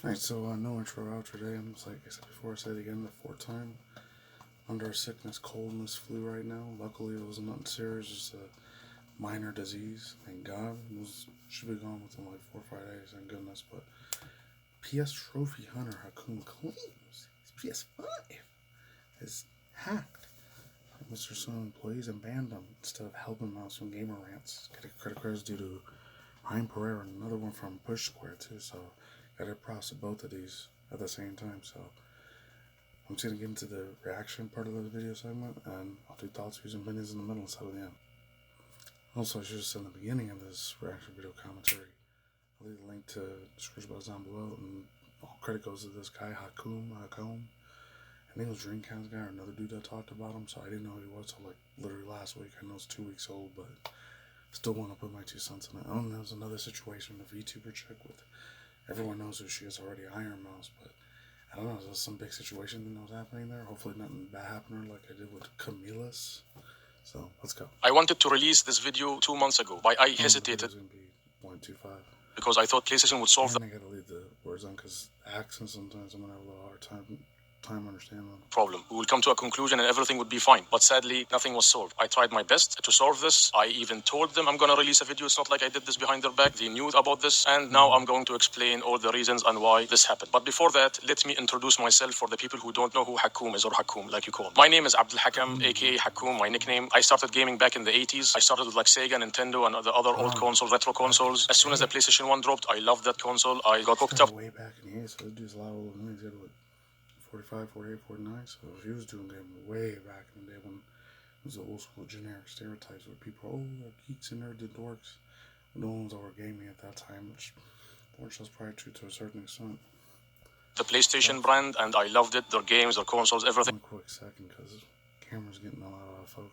Alright, so no intro out today. I'm just like I said before, I say it again, the fourth time. Under a sickness, coldness, flu right now. Luckily, it was nothing serious, just a minor disease. Thank God. Should be gone within like 4 or 5 days, thank goodness. But PS Trophy Hunter Hakoom claims his PS5 is hacked. Mr. Sony employees and banned him instead of helping him out some gamer rants. Getting credit cards due to Ryan Pereira and another one from Push Square too. So gotta props to both of these at the same time. So I'm just gonna get into the reaction part of the video segment, and I'll do thoughts, views, and opinions in the middle instead of the end. Also, I should have said in the beginning of this reaction video commentary, I'll leave the link to the description box down below, and all credit goes to this guy, Hakoom. I think it was Dreamcast guy or another dude that talked about him, so I didn't know who he was until like literally last week. I know it's 2 weeks old, but still want to put my 2 cents in it. There's another situation with a VTuber chick with, everyone knows who she is already, Iron Mouse, but I don't know, there's some big situation that was happening there. Hopefully nothing bad happened to her like I did with Camillus. So let's go. I wanted to release this video 2 months ago, but I hesitated because I thought PlayStation would solve the... I gotta leave the words on because accents sometimes I'm gonna have a little hard time understanding them. Problem. We will come to a conclusion and everything would be fine. But sadly, nothing was solved. I tried my best to solve this. I even told them I'm going to release a video. It's not like I did this behind their back. They knew about this. And now I'm going to explain all the reasons and why this happened. But before that, let me introduce myself for the people who don't know who Hakoom is, or Hakoom, like you call him. My name is Abdul Hakam, aka Hakoom, my nickname. I started gaming back in the 80s. I started with like Sega, Nintendo, and the other old consoles, retro consoles. As soon as the PlayStation 1 dropped, I loved that console. I got hooked up. Way back in the 80s, so this dude's a lot older than me. 45, 48, 49, so if he was doing game way back in the day when it was the old school generic stereotypes where people, oh, they're geeks and nerds and dorks, no one's over gaming at that time, which was probably true to a certain extent. The PlayStation brand, and I loved it, their games, their consoles, everything. One quick second, because the camera's getting a lot out of focus.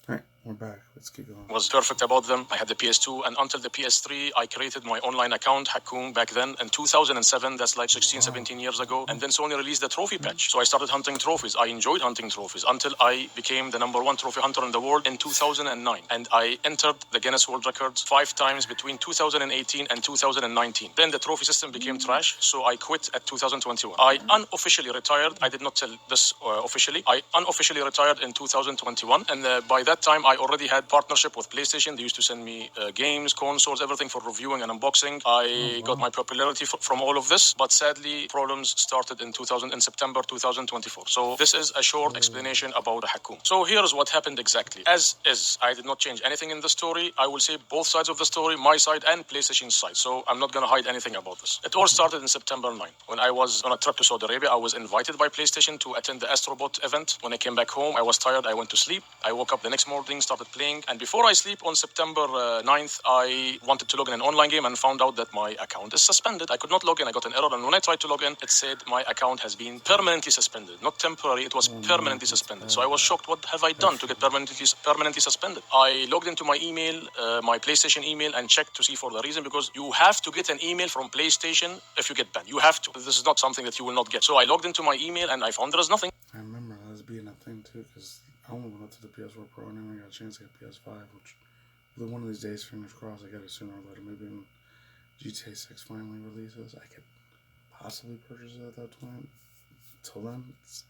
Alright, we're back. Let's keep going. Was perfect about them. I had the PS2, and until the PS3, I created my online account, Hakoom, back then in 2007. That's like 16, 17 years ago. And then Sony released the trophy patch. So I started hunting trophies. I enjoyed hunting trophies until I became the #1 trophy hunter in the world in 2009. And I entered the Guinness World Records 5 times between 2018 and 2019. Then the trophy system became trash, so I quit at 2021. I unofficially retired. I did not tell this officially. I unofficially retired in 2021, and by that time I already had partnership with PlayStation. They used to send me games, consoles, everything for reviewing and unboxing. I got my popularity from all of this, but sadly problems started in September 2024. So this is a short explanation about Hakoom. So here's what happened exactly. As is, I did not change anything in the story. I will say both sides of the story, my side and PlayStation's side. So I'm not going to hide anything about this. It all started in September 9. When I was on a trip to Saudi Arabia, I was invited by PlayStation to attend the Astrobot event. When I came back home, I was tired. I went to sleep. I woke up the next morning, started playing, and before I sleep on September 9th, I wanted to log in an online game and found out that my account is suspended. I could not log in. I got an error, and when I tried to log in, it said my account has been permanently suspended. Not temporary, it was permanently suspended. So I was shocked. What have I done to get permanently suspended? I logged into my email, my PlayStation email, and checked to see for the reason, because you have to get an email from PlayStation if you get banned. You have to. This is not something that you will not get. So I logged into my email and I found there is nothing. I remember that as being a thing too, because I only went up to the PS4 Pro and then I got a chance to get PS5, which one of these days, fingers crossed, I get it sooner or later. Maybe when GTA 6 finally releases, I could possibly purchase it at that point. Until then, it's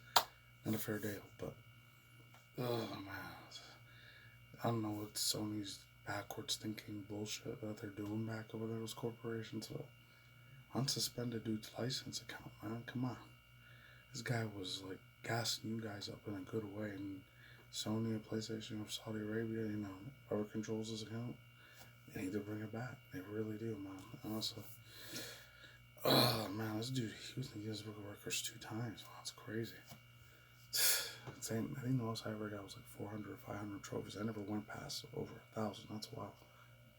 not a fair deal, but oh man, I don't know what Sony's backwards thinking bullshit that they're doing back over there with corporations. So unsuspended dude's license account, man, come on. This guy was like gassing you guys up in a good way, and Sony and PlayStation of Saudi Arabia, you know, whoever controls his account, they need to bring it back. They really do, man. And also, oh man, this dude, he was in the Guinness Book of Records 2 times. Wow, that's crazy. I think the most I ever got was like 400 or 500 trophies. I never went past over 1,000. That's wild.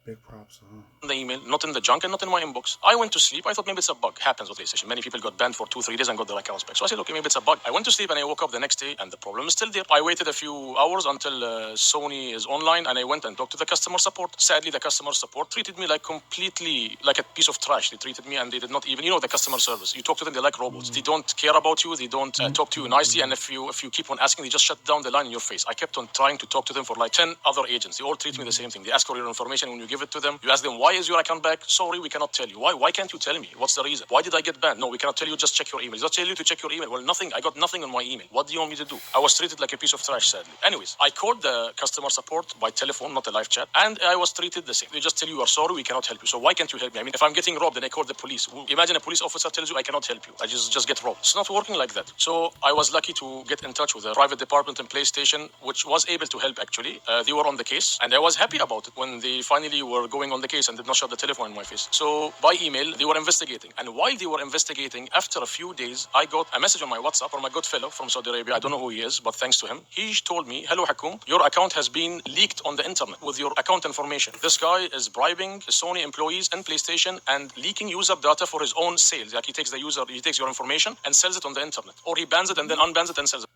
Big props, The email, not in the junk and not in my inbox. I went to sleep. I thought maybe it's a bug. Happens with PlayStation. Many people got banned for 2-3 days and got their accounts back. So I said, okay, maybe it's a bug. I went to sleep and I woke up the next day and the problem is still there. I waited a few hours until Sony is online, and I went and talked to the customer support. Sadly, the customer support treated me like completely like a piece of trash. They treated me, and they did not even, you know, the customer service. You talk to them, they're like robots. They don't care about you. They don't talk to you nicely. And if you keep on asking, they just shut down the line in your face. I kept on trying to talk to them for like 10 other agents. They all treat me the same thing. They ask for your information. When you give it to them. You ask them, why is your account back? Sorry, we cannot tell you. Why can't you tell me? What's the reason? Why did I get banned? No, we cannot tell you, just check your email. Just tell you to check your email. Well, nothing, I got nothing on my email. What do you want me to do? I was treated like a piece of trash, sadly. Anyways, I called the customer support by telephone, not a live chat, and I was treated the same. They just tell you are sorry, we cannot help you. So why can't you help me? I mean, if I'm getting robbed, then I call the police. Imagine a police officer tells you I cannot help you. I just get robbed. It's not working like that. So I was lucky to get in touch with a private department in PlayStation, which was able to help actually. They were on the case, and I was happy about it when they finally were going on the case and did not shut the telephone in my face. So by email, they were investigating. And while they were investigating, after a few days, I got a message on my WhatsApp from a good fellow from Saudi Arabia. I don't know who he is, but thanks to him, he told me, hello Hakoom, your account has been leaked on the internet with your account information. This guy is bribing Sony employees and PlayStation and leaking user data for his own sales. Like he takes your information and sells it on the internet, or he bans it and then unbans it and sells it.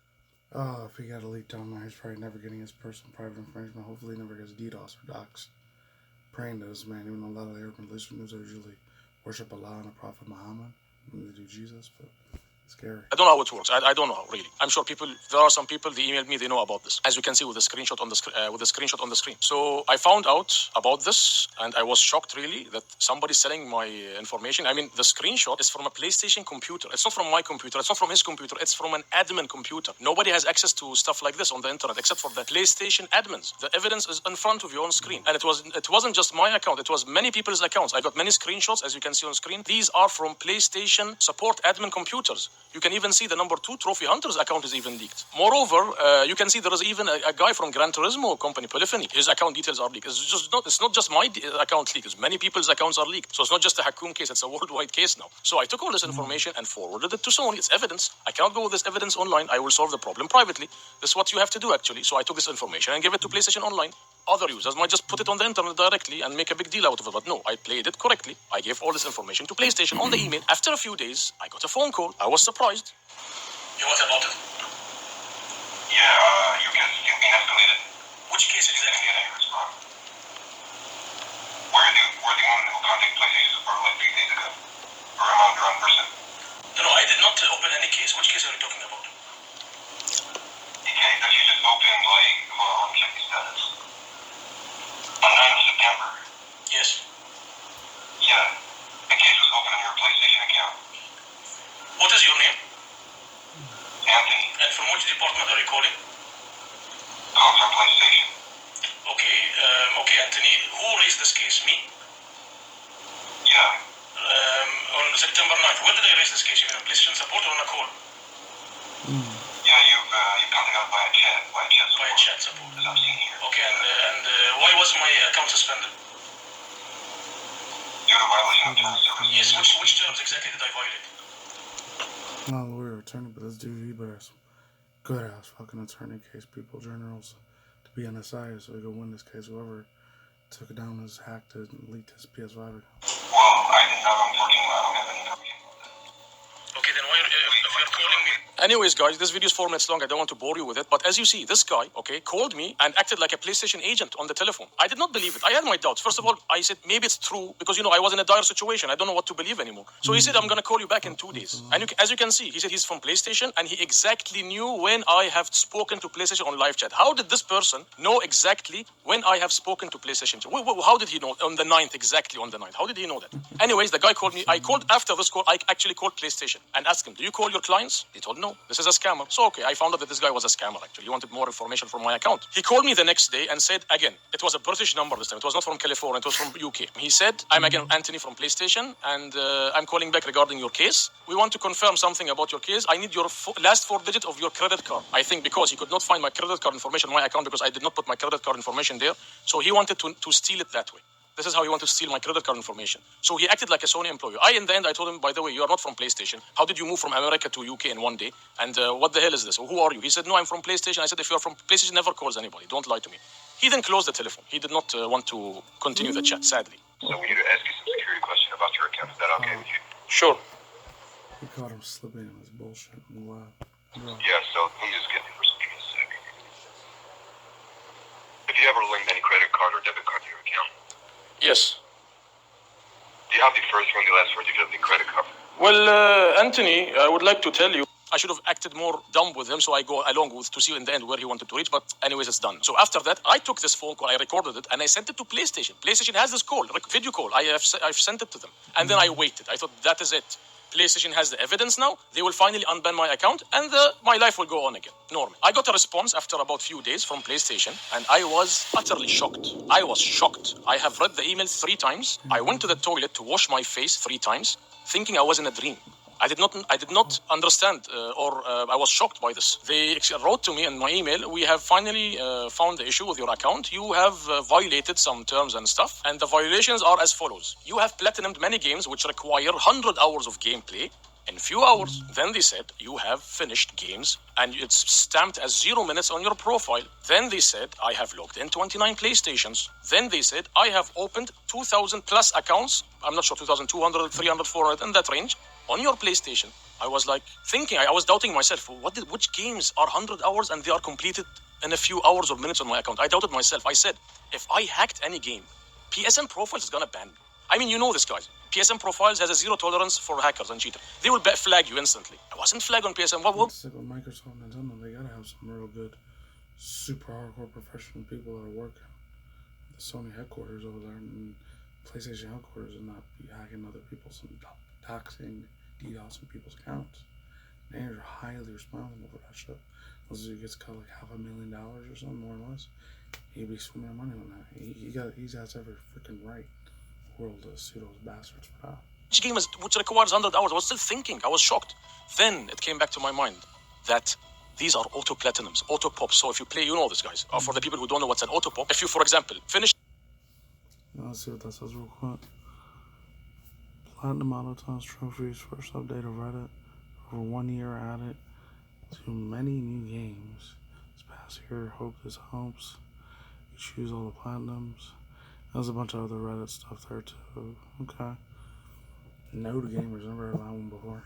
Oh, if he got a leaked online, he's probably never getting his personal private information. Hopefully he never gets DDoS or doxed. Praying to this man, even though a lot of Arab religious news usually worship Allah and the Prophet Muhammad, when they do Jesus, but scary. I don't know how it works. I don't know how, really. I'm sure there are some people, they emailed me, they know about this. As you can see with the screenshot on the screen. So I found out about this, and I was shocked, really, that somebody's selling my information. I mean, the screenshot is from a PlayStation computer. It's not from my computer. It's not from his computer. It's from an admin computer. Nobody has access to stuff like this on the internet, except for the PlayStation admins. The evidence is in front of you on screen. And it wasn't just my account. It was many people's accounts. I got many screenshots, as you can see on screen. These are from PlayStation support admin computers. You can even see the number 2 Trophy Hunter's account is even leaked. Moreover, you can see there is even a guy from Gran Turismo company, Polyphony. His account details are leaked. It's not just my account leaked. It's many people's accounts are leaked. So it's not just a Hakoom case. It's a worldwide case now. So I took all this information and forwarded it to Sony. It's evidence. I cannot go with this evidence online. I will solve the problem privately. This is what you have to do, actually. So I took this information and gave it to PlayStation Online. Other users might just put it on the internet directly and make a big deal out of it. But no, I played it correctly. I gave all this information to PlayStation on the email. After a few days, I got a phone call. I was surprised. What about it? Yeah, you've been escalated. Which case exactly? We're the one who contacted PlayStation support like 3 days ago. Or am I the wrong person? No, I did not open any case. Which case are you talking about? The case that you just opened, like, well, let me check the status. On 9th of September. Yes. Yeah. The case was opened on your PlayStation account. What is your name? Anthony. And from which department are you calling? Call from PlayStation. Okay, Anthony. Who raised this case? Me? Yeah. On September 9th. When did I raise this case? You mean on PlayStation support or on a call? Yeah, you've contacted us by a chat support. By a chat support. As I've seen here. Okay, and why was my account suspended? Due to violation of terms of service. Yes, which terms exactly did I violate? No, we were attorney, but this dude, he better have some good ass fucking attorney case people, generals, to be on his side so he could win this case. Whoever took it down his hacked it and leaked his PS5 account. Well, I did not, unfortunately, I don't have any information about that. Okay, then why, if you're calling me... Anyways, guys, this video is 4 minutes long. I don't want to bore you with it. But as you see, this guy, okay, called me and acted like a PlayStation agent on the telephone. I did not believe it. I had my doubts. First of all, I said, maybe it's true because, I was in a dire situation. I don't know what to believe anymore. So he said, I'm going to call you back in 2 days. And as you can see, he said he's from PlayStation and he exactly knew when I have spoken to PlayStation on live chat. How did this person know exactly when I have spoken to PlayStation? How did he know on the 9th, exactly on the 9th? How did he know that? Anyways, the guy called me. I called after this call. I actually called PlayStation and asked him, do you call your clients? He told no, this is a scammer. So, okay, I found out that this guy was a scammer, actually. He wanted more information from my account. He called me the next day and said, again, it was a British number this time. It was not from California. It was from UK. He said, I'm again Anthony from PlayStation, and I'm calling back regarding your case. We want to confirm something about your case. I need your last 4 digits of your credit card. I think because he could not find my credit card information on my account because I did not put my credit card information there. So he wanted to steal it that way. This is how he wanted to steal my credit card information. So he acted like a Sony employee. In the end, I told him, by the way, you are not from PlayStation. How did you move from America to UK in 1 day? And what the hell is this? Who are you? He said, no, I'm from PlayStation. I said, if you are from PlayStation, never calls anybody. Don't lie to me. He then closed the telephone. He did not want to continue the chat, sadly. So we need to ask you some security question about your account. Is that okay with you? Sure. He caught him slipping in his bullshit. Wow. Yeah, so let me just get the first a sec. Have you ever linked any credit card or debit card to your account? Yes. Do you have the first or the last 4 digits of the credit card? Well, Anthony, I would like to tell you. I should have acted more dumb with him, so I go along with to see in the end where he wanted to reach. But anyways, it's done. So after that, I took this phone call, I recorded it, and I sent it to PlayStation. PlayStation has this call, video call. I've sent it to them, and then I waited. I thought that is it. PlayStation has the evidence now. They will finally unban my account, and my life will go on again. Normal. I got a response after about few days from PlayStation, and I was utterly shocked. I was shocked. I have read the email 3 times. I went to the toilet to wash my face 3 times, thinking I was in a dream. I did not understand, or I was shocked by this. They wrote to me in my email, we have finally found the issue with your account. You have violated some terms and stuff, and the violations are as follows. You have platinumed many games which require 100 hours of gameplay in few hours. Then they said, you have finished games, and it's stamped as 0 minutes on your profile. Then they said, I have logged in 29 PlayStations. Then they said, I have opened 2,000 plus accounts. I'm not sure, 2,200, 300, 400, in that range, on your PlayStation. I was like thinking, I was doubting myself. Which games are 100 hours and they are completed in a few hours or minutes on my account? I doubted myself. I said, if I hacked any game, PSN Profiles is gonna ban me. I mean, you know this, guys. PSN Profiles has a 0 tolerance for hackers and cheaters. They will flag you instantly. I wasn't flagged on PSN. What? Sick with Microsoft and Nintendo. They gotta have some real good, super hardcore professional people that are working at the Sony headquarters over there and PlayStation headquarters, and not be hacking other people's and doxing, DDoSing people's accounts. Managers are highly responsible for that shit. Unless he gets cut like $500,000 or something, more or less, he'd be swimming in money on that. He's got every freaking right world to sue those bastards for that. Which game which requires 100 hours? I was still thinking. I was shocked. Then it came back to my mind that these are auto platinums, auto pops. So if you play, you know this, guys. For the people who don't know what's an auto pop, if you, for example, finish. Let's see what that says real quick. Platinum Autotons trophies, first update of Reddit. Over 1 year added to many new games. This past year, hope this helps. You choose all the platinums. There's a bunch of other Reddit stuff there too. Okay. No to gamers, never heard of that one before.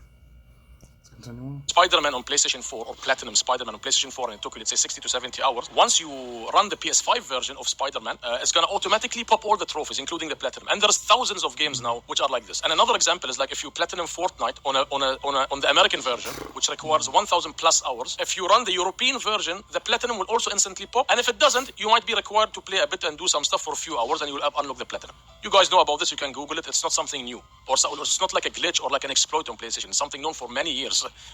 Let's continue on. Spider-Man on PlayStation 4 or Platinum Spider-Man on PlayStation 4, and it took you, let's say, 60 to 70 hours. Once you run the PS5 version of Spider-Man, it's going to automatically pop all the trophies, including the Platinum. And there's thousands of games now which are like this. And another example is like if you Platinum Fortnite on the American version, which requires 1,000 plus hours. If you run the European version, the Platinum will also instantly pop. And if it doesn't, you might be required to play a bit and do some stuff for a few hours, and you will unlock the Platinum. You guys know about this. You can Google it. It's not something new, or it's not like a glitch or like an exploit on PlayStation. It's something known for many years.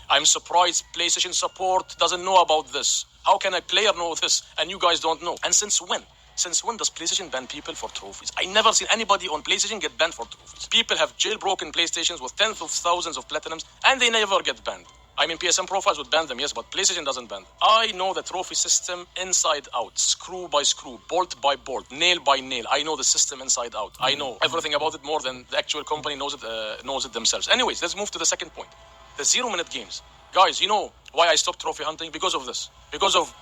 I'm surprised PlayStation support doesn't know about this. How can a player know this and you guys don't know? And since when? Since when does PlayStation ban people for trophies? I never seen anybody on PlayStation get banned for trophies. People have jailbroken PlayStations with tens of thousands of platinums, and they never get banned. I mean, PSN Profiles would ban them, yes, but PlayStation doesn't ban them. I know the trophy system inside out, screw by screw, bolt by bolt, nail by nail. I know the system inside out. I know everything about it more than the actual company knows it themselves. Anyways, let's move to the second point. The 0 minute games. Guys, you know why I stopped trophy hunting? Because of this. Because of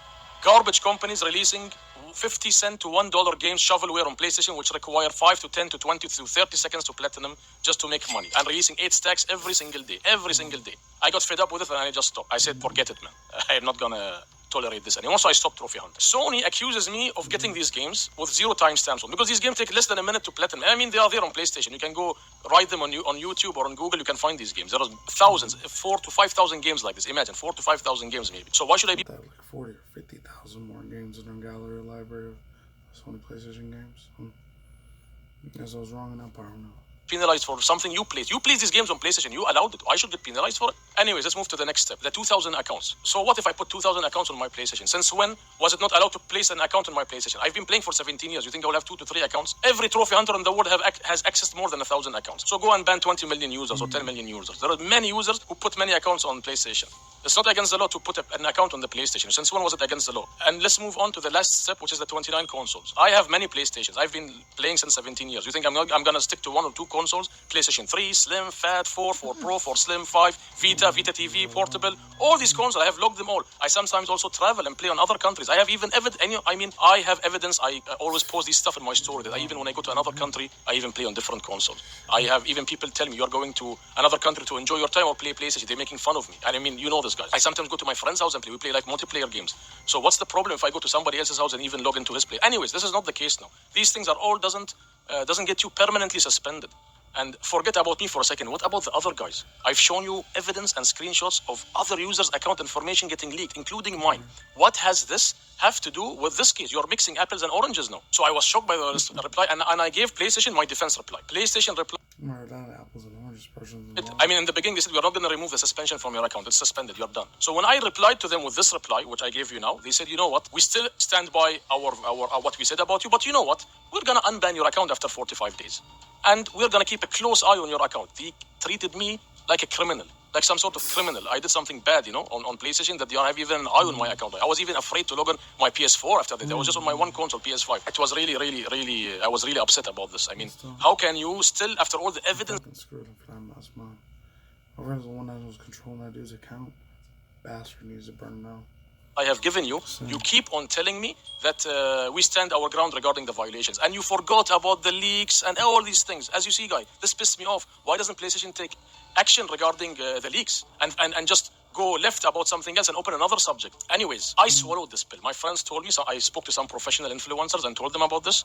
garbage companies releasing 50 cent to $1 games, shovelware on PlayStation, which require 5 to 10 to 20 to 30 seconds to platinum just to make money. And releasing 8 stacks every single day. Every single day. I got fed up with it and I just stopped. I said, forget it, man. I'm not gonna tolerate this anymore, so I stopped trophy hunting. Sony accuses me of getting these games with 0 timestamps on, because these games take less than a minute to platinum. I mean, they are there on PlayStation. You can go write them on YouTube or on Google. You can find these games. There are thousands, 4,000 to 5,000 games like this. Imagine 4,000 to 5,000 games maybe. So why should I be like 40 or 50,000 more games in our gallery or library of Sony PlayStation games? I guess I was wrong in that part. No. penalized for something you played? You played these games on PlayStation. You allowed it. I should get penalized for it. Anyways, let's move to the next step. The 2,000 accounts. So what if I put 2,000 accounts on my PlayStation? Since when was it not allowed to place an account on my PlayStation? I've been playing for 17 years. You think I will have 2 to 3 accounts? Every trophy hunter in the world has accessed more than 1,000 accounts. So go and ban 20 million users or 10 million users. There are many users who put many accounts on PlayStation. It's not against the law to put an account on the PlayStation. Since when was it against the law? And let's move on to the last step, which is the 29 consoles. I have many PlayStations. I've been playing since 17 years. You think I'm going to stick to 1 or 2 consoles? PlayStation 3, Slim, Fat, 4, 4 Pro, 4 Slim, 5, Vita, Vita TV, Portable. All these consoles, I have logged them all. I sometimes also travel and play on other countries. I have even I have evidence. I always post this stuff in my story that even when I go to another country, I even play on different consoles. I have even people tell me, you're going to another country to enjoy your time or play PlayStation. They're making fun of me. And I mean, you know this, guys. I sometimes go to my friend's house and play. We play like multiplayer games. So what's the problem if I go to somebody else's house and even log into his play? Anyways, this is not the case now. These things are all doesn't get you permanently suspended. And forget about me for a second. What about the other guys? I've shown you evidence and screenshots of other users' account information getting leaked, including mine. What has this have to do with this case? You're mixing apples and oranges now. So I was shocked by the reply, and I gave PlayStation my defense reply. PlayStation replied. Apples and oranges person. I mean, in the beginning, they said, we're not going to remove the suspension from your account. It's suspended. You're done. So when I replied to them with this reply, which I gave you now, they said, you know what? We still stand by our what we said about you. But you know what? We're going to unban your account after 45 days. And we're going to keep a close eye on your account. They treated me like a criminal, like some sort of criminal. I did something bad, you know, on PlayStation that they don't have even an eye on my account. I was even afraid to log on my PS4 after that. I was just on my one console, PS5. It was really, I was really upset about this. I mean, how can you still, after all the evidence... Screwed him for that mess, man. Whoever's the one that was controlling that dude's account, bastard needs to burn him out. I have given you, you keep on telling me that we stand our ground regarding the violations. And you forgot about the leaks and all these things. As you see, guy, this pissed me off. Why doesn't PlayStation take action regarding the leaks and just go left about something else and open another subject? Anyways, I swallowed this pill. My friends told me, so I spoke to some professional influencers and told them about this.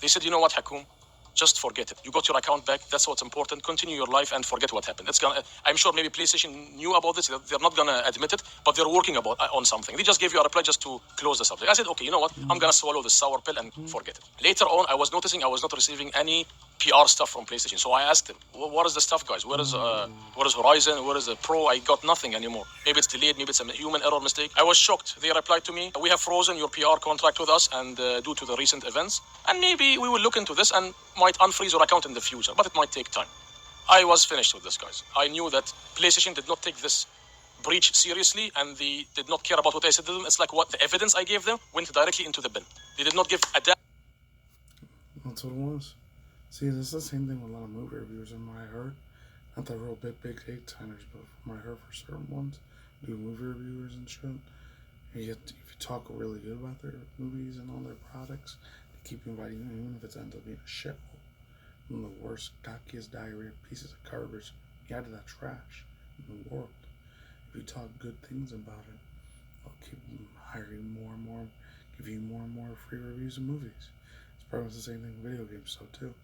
They said, you know what, Hakoom? Just forget it. You got your account back. That's what's important. Continue your life and forget what happened. I'm sure maybe PlayStation knew about this. They're not gonna admit it, but they're working on something. They just gave you a reply just to close the subject. I said, okay, you know what? I'm gonna swallow this sour pill and forget it. Later on, I was noticing I was not receiving any PR stuff from PlayStation. So I asked them, what is the stuff, guys? Where is Horizon? Where is the Pro? I got nothing anymore. Maybe it's delayed. Maybe it's a human error mistake. I was shocked. They replied to me, we have frozen your PR contract with us and due to the recent events. And maybe we will look into this and might unfreeze your account in the future, but it might take time. I was finished with this, guys. I knew that PlayStation did not take this breach seriously and they did not care about what I said to them. It's like what the evidence I gave them went directly into the bin. They did not give a damn. That's what it was. See, this is the same thing with a lot of movie reviewers and what I heard. Not the real big timers, but from what I heard for certain ones, do movie reviewers and shit. If you talk really good about their movies and all their products, they keep inviting you, even if it ends up being a shithole. One of the worst, cockiest diarrhea pieces of garbage you add to that trash in the world. If you talk good things about it, they'll keep hiring more and more, give you more and more free reviews of movies. It's probably the same thing with video games, so too.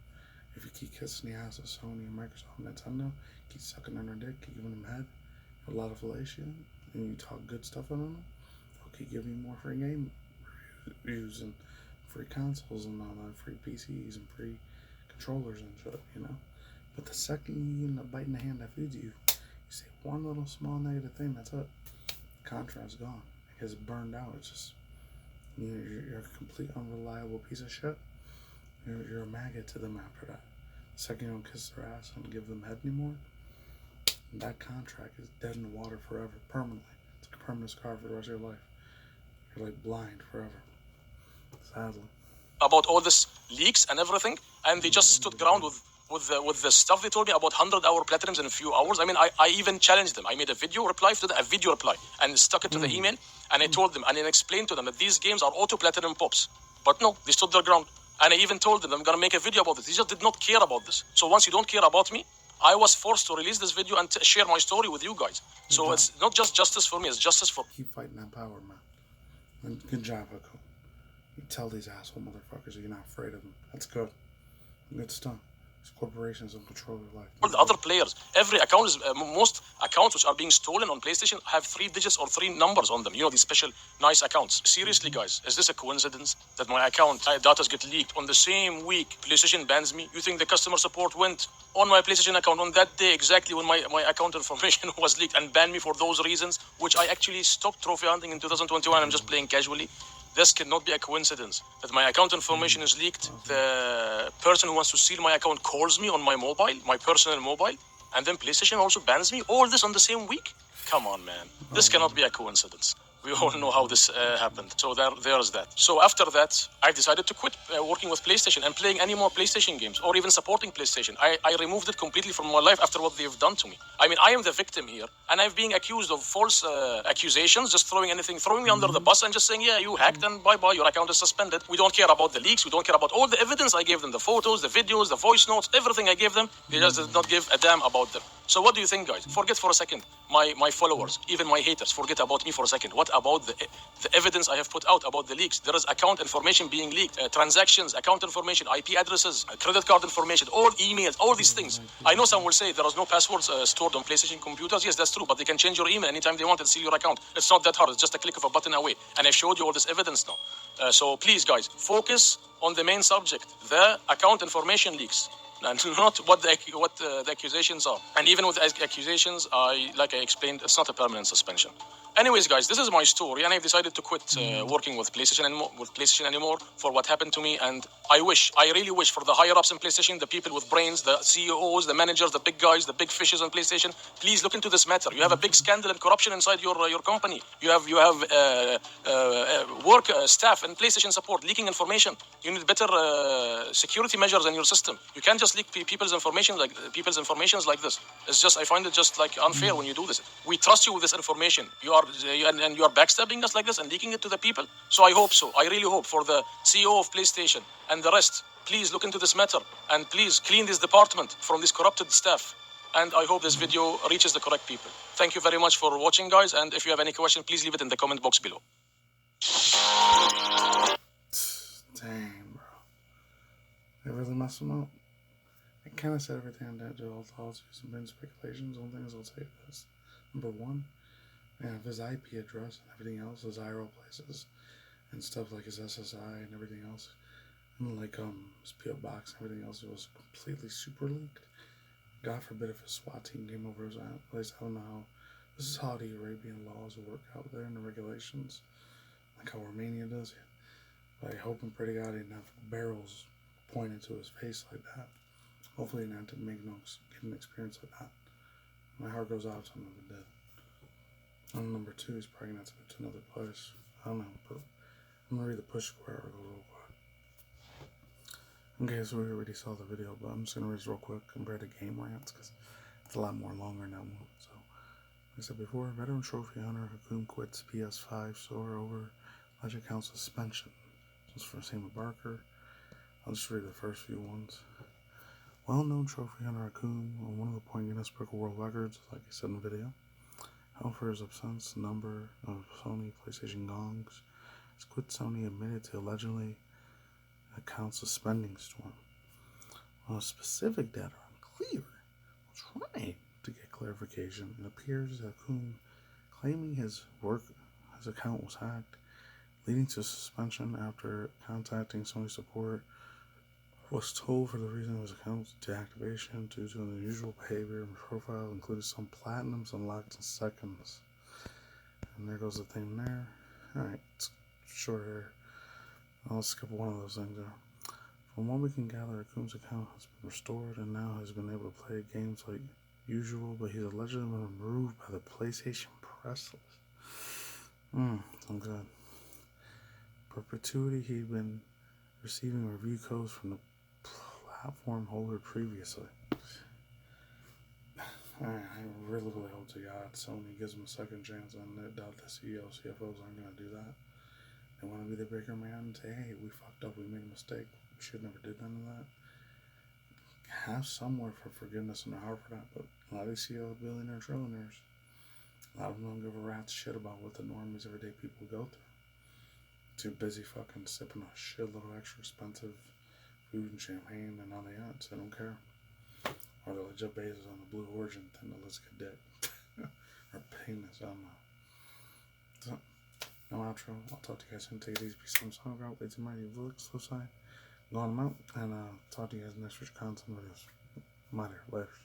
If you keep kissing the ass of Sony and Microsoft and Nintendo, keep sucking on their dick, keep giving them head, a lot of fellatio, and you talk good stuff on them, they'll keep giving you more free game reviews and free consoles and all that, free PCs and free controllers and shit, you know. But the second you get a bite in the hand that feeds you, you say one little small negative thing, that's it. The contract's gone. It gets burned out. It's just, you know, you're a complete unreliable piece of shit. You're a maggot to them after that. The second you don't kiss their ass and give them head anymore, that contract is dead in the water forever, permanently. It's a permanent scar for the rest of your life. You're like blind forever. Sadly. About all this leaks and everything, and they just stood ground with the stuff they told me about 100-hour platinums in a few hours. I mean, I even challenged them. I made a video reply to them, and stuck it to the email, and I told them and I explained to them that these games are auto platinum pops. But no, they stood their ground. And I even told them I'm gonna make a video about this. They just did not care about this. So once you don't care about me, I was forced to release this video and share my story with you guys. So it's not just justice for me, it's justice for... Keep fighting that power, man. And good job, Hakoom. You tell these asshole motherfuckers that you're not afraid of them. That's good. Good stuff. These corporations will control your life. All the other players, every account is... most accounts which are being stolen on PlayStation have 3 digits or 3 numbers on them. You know, these special nice accounts. Seriously, guys, is this a coincidence that my account data get leaked on the same week PlayStation bans me? You think the customer support went on my PlayStation account on that day exactly when my account information was leaked and banned me for those reasons, which I actually stopped trophy hunting in 2021. I'm just playing casually. This cannot be a coincidence that my account information is leaked. The person who wants to steal my account calls me on my mobile, my personal mobile, and then PlayStation also bans me. All this on the same week? Come on, man. This cannot be a coincidence. We all know how this happened. So there's that. So after that, I decided to quit working with PlayStation and playing any more PlayStation games or even supporting PlayStation. I removed it completely from my life after what they've done to me. I mean, I am the victim here, and I'm being accused of false accusations, just throwing me under the bus and just saying, yeah, you hacked and bye-bye, your account is suspended. We don't care about the leaks. We don't care about all the evidence I gave them, the photos, the videos, the voice notes, everything I gave them. They just did not give a damn about them. So what do you think, guys? Forget for a second my followers, even my haters. Forget about me for a second. What about the evidence I have put out about the leaks? There is account information being leaked, transactions, account information, IP addresses, credit card information, all emails, all these things. I know some will say there is no passwords stored on PlayStation computers. Yes, that's true, but they can change your email anytime they want and seal your account. It's not that hard. It's just a click of a button away. And I showed you all this evidence now. So please, guys, focus on the main subject, the account information leaks, and not what the accusations are. And even with accusations, like I explained, it's not a permanent suspension. Anyways, guys, this is my story, and I've decided to quit working with PlayStation anymore for what happened to me. And I really wish for the higher ups in PlayStation, the people with brains, the CEOs, the managers, the big guys, the big fishes on PlayStation, please look into this matter. You have a big scandal and corruption inside your company. You have work staff and PlayStation support leaking information. You need better security measures in your system. You can't just leak people's information like this. It's just, I find it just like unfair when you do this. We trust you with this information. You are backstabbing us like this and leaking it to the people. So I hope so. I really hope for the CEO of PlayStation and the rest. Please look into this matter and please clean this department from this corrupted staff. And I hope this video reaches the correct people. Thank you very much for watching, guys. And if you have any question, please leave it in the comment box below. Dang, bro. They really messed him up. I kind of said everything I did to all thoughts, some main speculations. One thing is I'll say this. Number one, if his IP address and everything else, his IRL places and stuff like his SSI and everything else, and like his PO box and everything else, it was completely super leaked. God forbid if a SWAT team came over his place. I don't know how. This is how the Arabian laws work out there and the regulations, like how Romania does it. But I hope and pray to God he didn't have barrels pointed to his face like that. Hopefully he didn't have to get an experience like that. My heart goes out to him if it did. And number two, he's probably going to have to move to another place. I don't know, but I'm going to read the Push Square article real quick. Okay, so we already saw the video, but I'm just going to read this real quick compared to game rants, because it's a lot more longer now. So, like I said before, veteran trophy hunter Hakoom quits Ps5 store over alleged account suspension. This is for Sam Barker. I'll just read the first few ones. Well-known trophy hunter Hakoom on one of the point Guinness Book of World Records, like I said in the video. However, his obscene number of Sony PlayStation gongs has quit Sony admitted to allegedly account suspending storm. While specific data are unclear, we're trying to get clarification. It appears that Hakoom claiming his account was hacked, leading to suspension after contacting Sony support, was told for the reason of his account's deactivation due to an unusual behavior and profile, including some platinums unlocked in seconds. And there goes the thing there. Alright, it's short here. I'll skip one of those things there. From what we can gather, Hakoom's account has been restored and now has been able to play games like usual, but he's allegedly been removed by the PlayStation press list. I'm good. Perpetuity, he'd been receiving review codes from the platform holder previously. I really hope to God Sony gives him a second chance, and I doubt the CEO, CFOs aren't going to do that. They want to be the bigger man and say, hey, we fucked up, we made a mistake, we should never did none of that. Have somewhere for forgiveness in their heart for that, but a lot of these CEOs, billionaire, trillionaires, a lot of them don't give a rat's shit about what the normies, everyday people go through. Too busy fucking sipping a shitload of extra expensive food and champagne and on the yachts. They don't care. Or they're like Jeff Bezos on the Blue Origin thing that looks like a dick. Or penis, I don't know. So, no outro. I'll talk to you guys soon. Take it easy. Peace out. Song out. Wait till my vlogs. So side. Go on them out. And talk to you guys next week's content videos. Later.